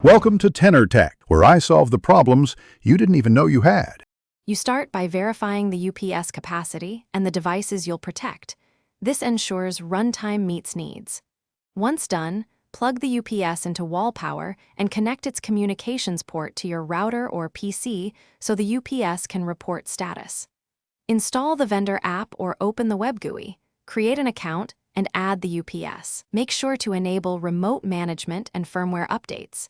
Welcome to Tenor Tech, where I solve the problems you didn't even know you had. You start by verifying the UPS capacity and the devices you'll protect. This ensures runtime meets needs. Once done, plug the UPS into wall power and connect its communications port to your router or PC so the UPS can report status. Install the vendor app or open the web GUI, create an account, and add the UPS. Make sure to enable remote management and firmware updates.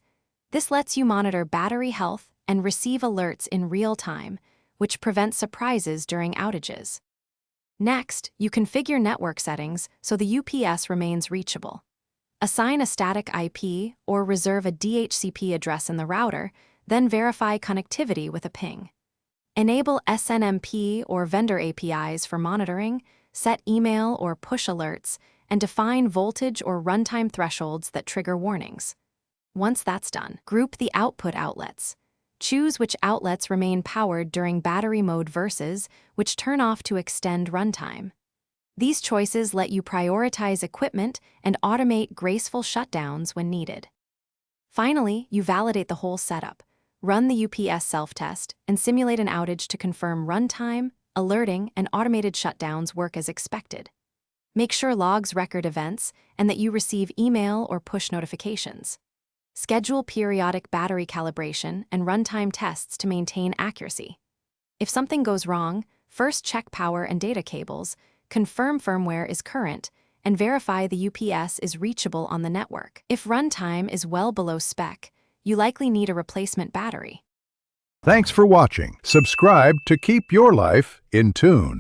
This lets you monitor battery health and receive alerts in real time, which prevents surprises during outages. Next, you configure network settings so the UPS remains reachable. Assign a static IP or reserve a DHCP address in the router, then verify connectivity with a ping. Enable SNMP or vendor APIs for monitoring, set email or push alerts, and define voltage or runtime thresholds that trigger warnings. Once that's done, group the output outlets. Choose which outlets remain powered during battery mode versus which turn off to extend runtime. These choices let you prioritize equipment and automate graceful shutdowns when needed. Finally, you validate the whole setup. Run the UPS self-test and simulate an outage to confirm runtime, alerting, and automated shutdowns work as expected. Make sure logs record events and that you receive email or push notifications. Schedule periodic battery calibration and runtime tests to maintain accuracy. If something goes wrong, first check power and data cables, confirm firmware is current, and verify the UPS is reachable on the network. If runtime is well below spec, you likely need a replacement battery. Thanks for watching. Subscribe to keep your life in tune.